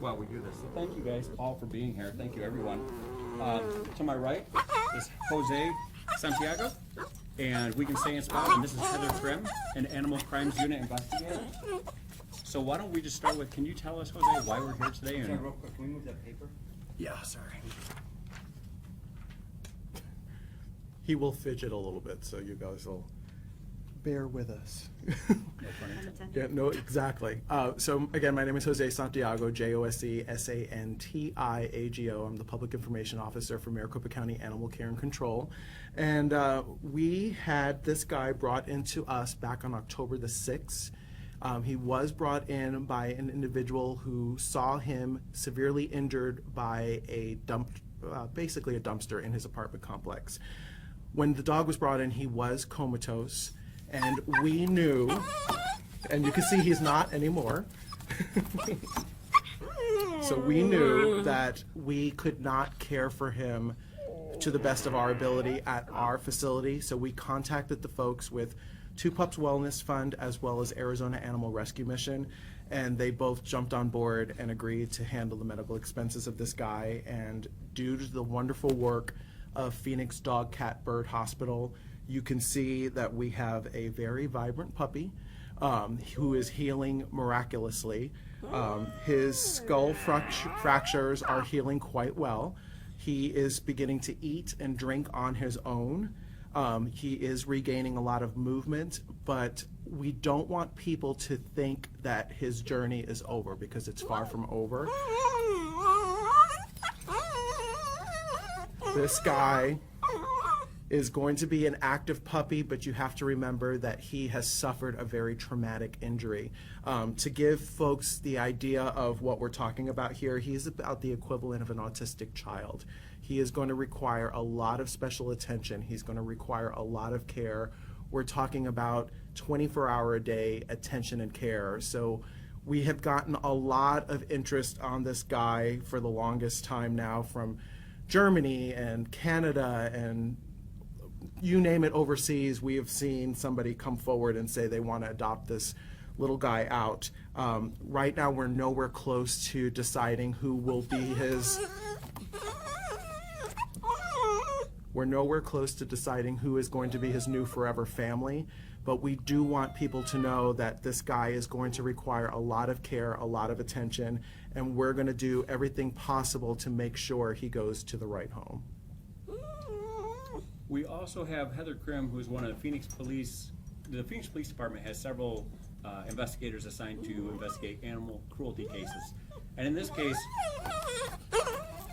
while we do this. So thank you guys all for being here. Thank you, everyone. To my right is Jose Santiago, and we can stay in spot, and this is Heather Krim, an Animal Crimes Unit investigator. So why don't we just start with, can you tell us, Jose, why we're here today? Sorry, real quick, can we move that paper? Yeah, sorry. He will fidget a little bit, so you guys will bear with us. Yeah, no, exactly. So again, my name is Jose Santiago, Jose Santiago. I'm the Public Information Officer for Maricopa County Animal Care and Control. And we had this guy brought into us back on October the 6th. He was brought in by an individual who saw him severely injured by basically a dumpster in his apartment complex. When the dog was brought in, he was comatose, and we knew, and you can see he's not anymore. So we knew that we could not care for him to the best of our ability at our facility, so we contacted the folks with Two Pups Wellness Fund as well as Arizona Animal Rescue Mission, and they both jumped on board and agreed to handle the medical expenses of this guy. And due to the wonderful work of Phoenix Dog Cat Bird Hospital, you can see that we have a very vibrant puppy who is healing miraculously. His skull fractures are healing quite well. He is beginning to eat and drink on his own. He is regaining a lot of movement, but we don't want people to think that his journey is over, because it's far from over. This guy is going to be an active puppy, but you have to remember that he has suffered a very traumatic injury. To give folks the idea of what we're talking about here, he's about the equivalent of an autistic child. He is going to require a lot of special attention. He's going to require a lot of care. We're talking about 24-hour-a-day attention and care. So we have gotten a lot of interest on this guy for the longest time now, from Germany and Canada and you name it overseas. We have seen somebody come forward and say they want to adopt this little guy out. Right now we're nowhere close to deciding who will be his... We're nowhere close to deciding who is going to be his new forever family, but we do want people to know that this guy is going to require a lot of care, a lot of attention, and we're going to do everything possible to make sure he goes to the right home. We also have Heather Krim, who is one of the Phoenix Police. The Phoenix Police Department has several investigators assigned to investigate animal cruelty cases. And in this case,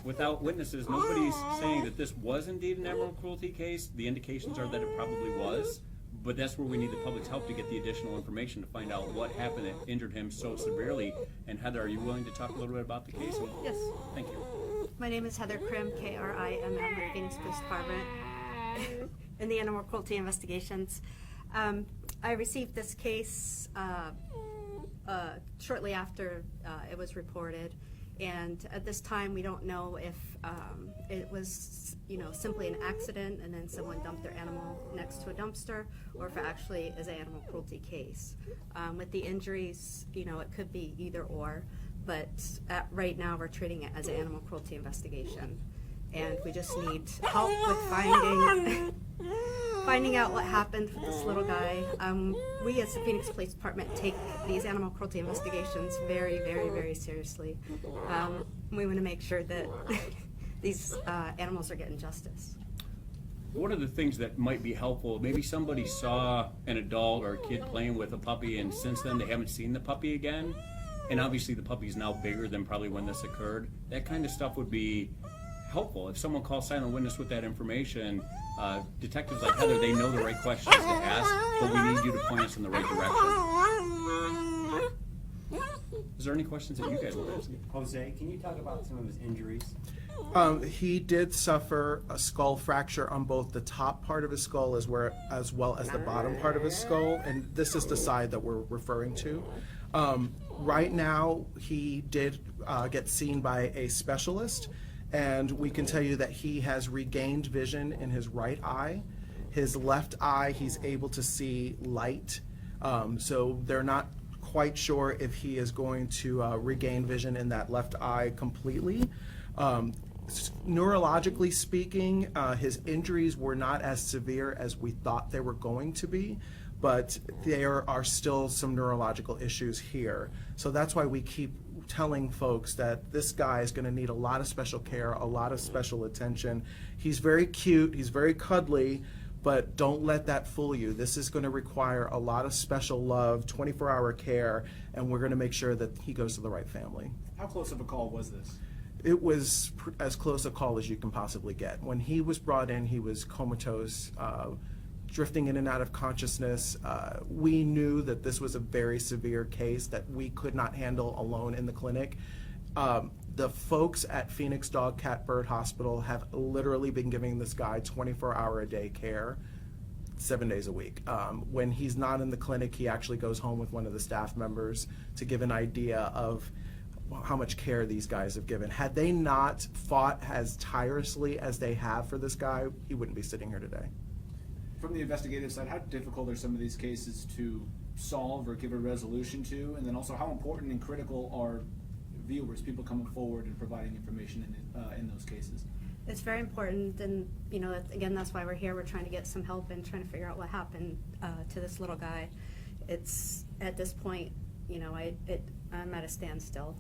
without witnesses, nobody's saying that this was indeed an animal cruelty case. The indications are that it probably was, but that's where we need the public's help to get the additional information to find out what happened that injured him so severely. And Heather, are you willing to talk a little bit about the case? Yes. Thank you. My name is Heather Krim, K-R-I-M-M, with Phoenix Police Department in the Animal Cruelty Investigations. I received this case shortly after it was reported, and at this time we don't know if it was, simply an accident and then someone dumped their animal next to a dumpster, or if it actually is an animal cruelty case. With the injuries, it could be either or, but right now we're treating it as an animal cruelty investigation, and we just need help with finding out what happened with this little guy. We as the Phoenix Police Department take these animal cruelty investigations very, very, very seriously. We want to make sure that these animals are getting justice. One of the things that might be helpful, maybe somebody saw an adult or a kid playing with a puppy, and since then they haven't seen the puppy again, and obviously the puppy's now bigger than probably when this occurred. That kind of stuff would be helpful. If someone calls silent witness with that information, detectives like Heather, they know the right questions to ask, but we need you to point us in the right direction. Is there any questions that you guys want to ask? Jose, can you talk about some of his injuries? He did suffer a skull fracture on both the top part of his skull as well as the bottom part of his skull, and this is the side that we're referring to. Right now, he did get seen by a specialist, and we can tell you that he has regained vision in his right eye. His left eye, he's able to see light, so they're not quite sure if he is going to regain vision in that left eye completely. Neurologically speaking, his injuries were not as severe as we thought they were going to be, but there are still some neurological issues here. So that's why we keep telling folks that this guy is going to need a lot of special care, a lot of special attention. He's very cute, he's very cuddly, but don't let that fool you. This is going to require a lot of special love, 24-hour care, and we're going to make sure that he goes to the right family. How close of a call was this? It was as close a call as you can possibly get. When he was brought in, he was comatose, drifting in and out of consciousness. We knew that this was a very severe case that we could not handle alone in the clinic. The folks at Phoenix Dog Cat Bird Hospital have literally been giving this guy 24-hour-a-day care, 7 days a week. When he's not in the clinic, he actually goes home with one of the staff members to give an idea of how much care these guys have given. Had they not fought as tirelessly as they have for this guy, he wouldn't be sitting here today. From the investigative side, how difficult are some of these cases to solve or give a resolution to? And then also, how important and critical are viewers, people coming forward and providing information in those cases? It's very important, and again, that's why we're here. We're trying to get some help and trying to figure out what happened to this little guy. It's at this point, I'm at a standstill.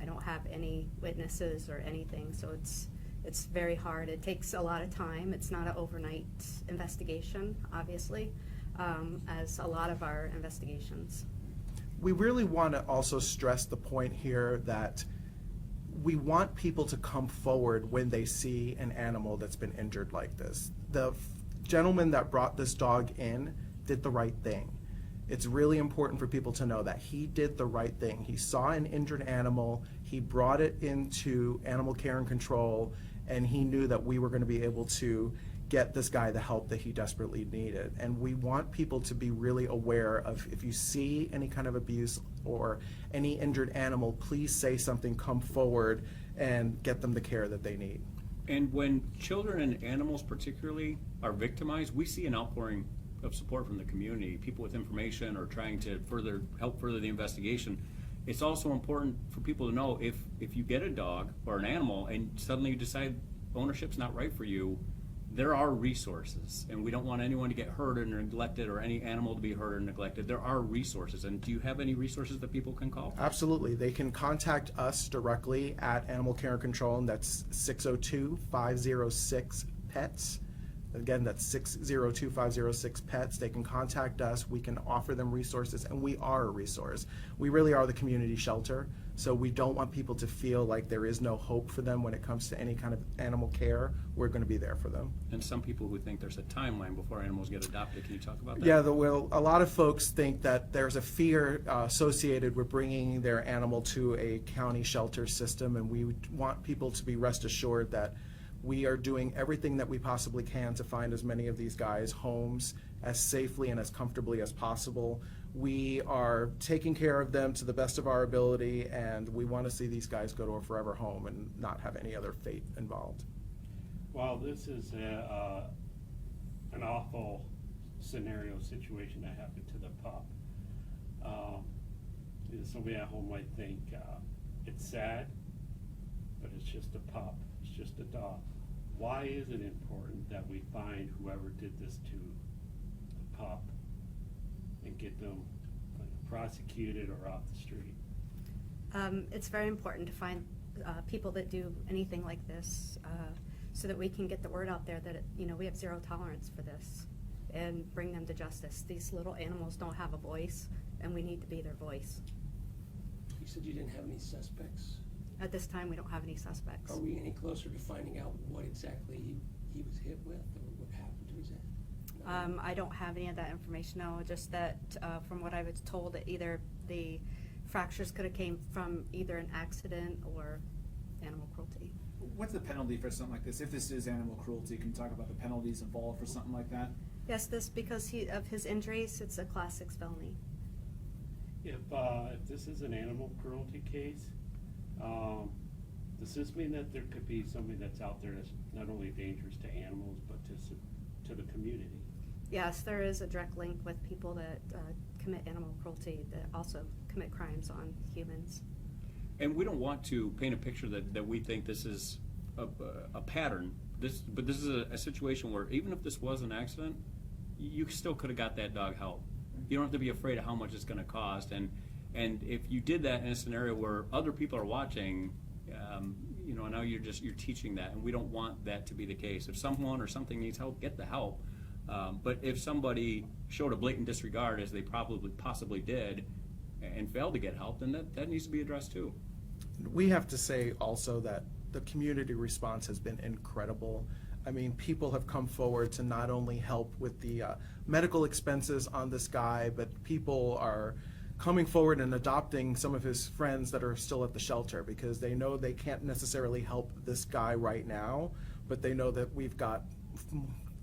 I don't have any witnesses or anything, so it's very hard. It takes a lot of time. It's not an overnight investigation, obviously, as a lot of our investigations. We really want to also stress the point here that we want people to come forward when they see an animal that's been injured like this. The gentleman that brought this dog in did the right thing. It's really important for people to know that he did the right thing. He saw an injured animal, he brought it into animal care and control, and he knew that we were going to be able to get this guy the help that he desperately needed. And we want people to be really aware of, if you see any kind of abuse or any injured animal, please say something, come forward, and get them the care that they need. And when children and animals particularly are victimized, we see an outpouring of support from the community, people with information or trying to help further the investigation. It's also important for people to know if you get a dog or an animal and suddenly you decide ownership's not right for you, there are resources, and we don't want anyone to get hurt or neglected or any animal to be hurt or neglected. There are resources, and do you have any resources that people can call? Absolutely. They can contact us directly at Animal Care and Control, and that's 602-506-PETS. Again, that's 602-506-PETS. They can contact us. We can offer them resources, and we are a resource. We really are the community shelter, so we don't want people to feel like there is no hope for them when it comes to any kind of animal care. We're going to be there for them. And some people who think there's a timeline before animals get adopted, can you talk about that? Yeah, well, a lot of folks think that there's a fear associated with bringing their animal to a county shelter system, and we want people to be rest assured that we are doing everything that we possibly can to find as many of these guys homes as safely and as comfortably as possible. We are taking care of them to the best of our ability, and we want to see these guys go to a forever home and not have any other fate involved. Well, this is an awful situation that happened to the pup. Somebody at home might think it's sad, but it's just a pup. It's just a dog. Why is it important that we find whoever did this to the pup and get them prosecuted or off the street? It's very important to find people that do anything like this, so that we can get the word out there that we have zero tolerance for this, and bring them to justice. These little animals don't have a voice, and we need to be their voice. You said you didn't have any suspects. At this time, we don't have any suspects. Are we any closer to finding out what exactly he was hit with or what happened to his head? No. I don't have any of that information, no, just that from what I was told, that either the fractures could have came from either an accident or animal cruelty. What's the penalty for something like this? If this is animal cruelty, can you talk about the penalties involved for something like that? Yes, because of his injuries, it's a Class 6 felony. If this is an animal cruelty case, does this mean that there could be somebody that's out there that's not only dangerous to animals but to the community? Yes, there is a direct link with people that commit animal cruelty, that also commit crimes on humans. And we don't want to paint a picture that we think this is a pattern. But this is a situation where even if this was an accident, you still could have got that dog help. You don't have to be afraid of how much it's going to cost. And if you did that in a scenario where other people are watching, now you're teaching that, and we don't want that to be the case. If someone or something needs help, get the help. But if somebody showed a blatant disregard, as they possibly did, and failed to get help, then that needs to be addressed too. We have to say also that the community response has been incredible. I mean, people have come forward to not only help with the medical expenses on this guy, but people are coming forward and adopting some of his friends that are still at the shelter, because they know they can't necessarily help this guy right now, but they know that we've got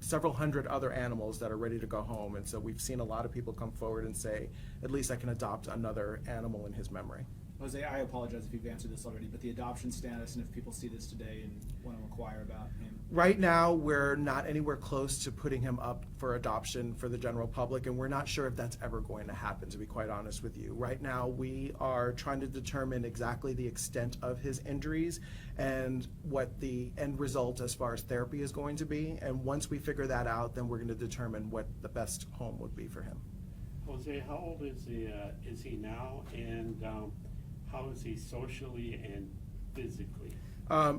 several hundred other animals that are ready to go home. And so we've seen a lot of people come forward and say, at least I can adopt another animal in his memory. Jose, I apologize if you've answered this already, but the adoption status, and if people see this today and want to inquire about him. Right now, we're not anywhere close to putting him up for adoption for the general public, and we're not sure if that's ever going to happen, to be quite honest with you. Right now, we are trying to determine exactly the extent of his injuries and what the end result as far as therapy is going to be. And once we figure that out, then we're going to determine what the best home would be for him. Jose, how old is he now, and how is he socially and physically?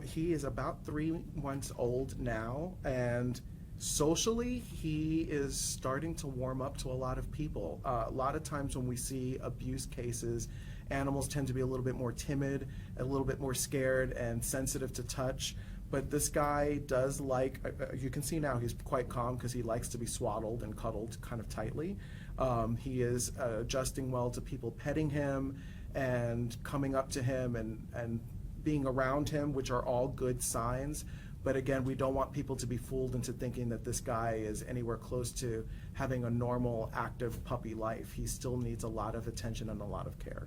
He is about 3 months old now, and socially, he is starting to warm up to a lot of people. A lot of times when we see abuse cases, animals tend to be a little bit more timid, a little bit more scared and sensitive to touch. But this guy does like, you can see now he's quite calm because he likes to be swaddled and cuddled kind of tightly. He is adjusting well to people petting him and coming up to him and being around him, which are all good signs. But again, we don't want people to be fooled into thinking that this guy is anywhere close to having a normal, active puppy life. He still needs a lot of attention and a lot of care.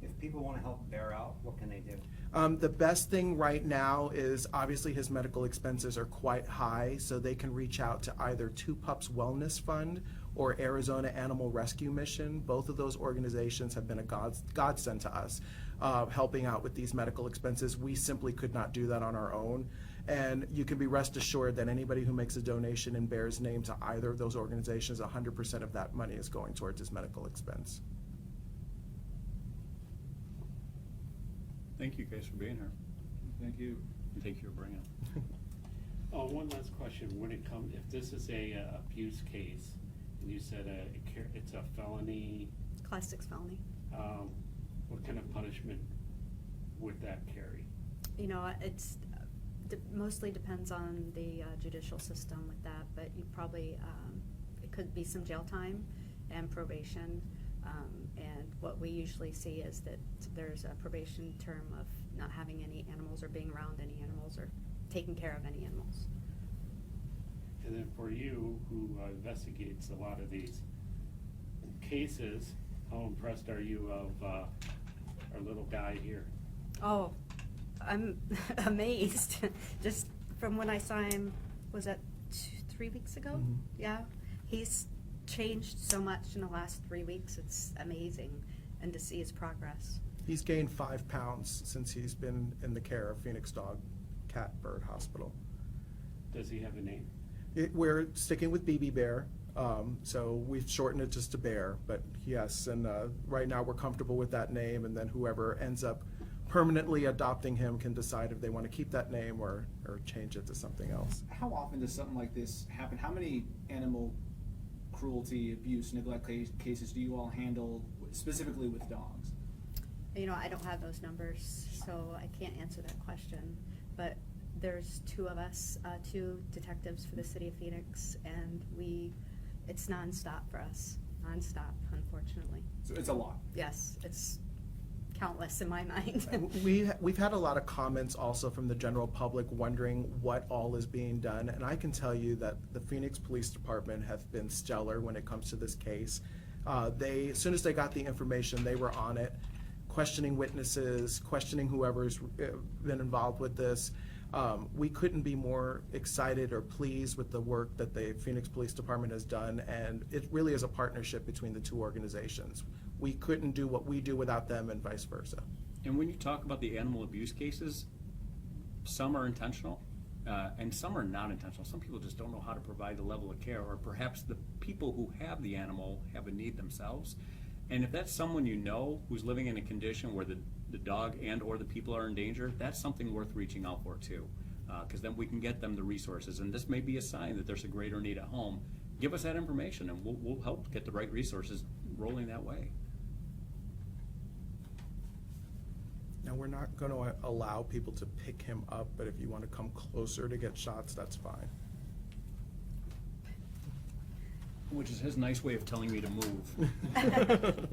If people want to help Bear out, what can they do? The best thing right now is obviously his medical expenses are quite high, so they can reach out to either Two Pups Wellness Fund or Arizona Animal Rescue Mission. Both of those organizations have been a godsend to us, helping out with these medical expenses. We simply could not do that on our own. And you can be rest assured that anybody who makes a donation in Bear's name to either of those organizations, 100% of that money is going towards his medical expense. Thank you guys for being here. Thank you. And thank you for bringing it. Oh, one last question. When it comes, if this is a abuse case, and you said it's a felony, Class 6 felony. what kind of punishment would that carry? You know, it's mostly depends on the judicial system with that, but you probably, it could be some jail time and probation. And what we usually see is that there's a probation term of not having any animals or being around any animals or taking care of any animals. And then for you, who investigates a lot of these cases, how impressed are you of our little guy here? Oh, I'm amazed. Just from when I saw him, was that 3 weeks ago? Mhm. Yeah, he's changed so much in the last 3 weeks. It's amazing, and to see his progress. He's gained 5 pounds since he's been in the care of Phoenix Dog Cat Bird Hospital. Does he have a name? We're sticking with BB Bear, so we've shortened it just to Bear, but yes, and right now we're comfortable with that name, and then whoever ends up permanently adopting him can decide if they want to keep that name or change it to something else. How often does something like this happen? How many animal cruelty, abuse, neglect cases do you all handle specifically with dogs? You know, I don't have those numbers, so I can't answer that question. But there's 2 of us, 2 detectives for the city of Phoenix, and it's nonstop for us. Nonstop, unfortunately. So it's a lot. Yes, it's countless in my mind. We've had a lot of comments also from the general public wondering what all is being done, and I can tell you that the Phoenix Police Department have been stellar when it comes to this case. As soon as they got the information, they were on it, questioning witnesses, questioning whoever's been involved with this. We couldn't be more excited or pleased with the work that the Phoenix Police Department has done, and it really is a partnership between the two organizations. We couldn't do what we do without them, and vice versa. And when you talk about the animal abuse cases, some are intentional, and some are not intentional. Some people just don't know how to provide the level of care, or perhaps the people who have the animal have a need themselves. And if that's someone you know who's living in a condition where the dog and or the people are in danger, that's something worth reaching out for too. Because then we can get them the resources, and this may be a sign that there's a greater need at home. Give us that information, and we'll help get the right resources rolling that way. Now, we're not going to allow people to pick him up, but if you want to come closer to get shots, that's fine. Which is his nice way of telling me to move.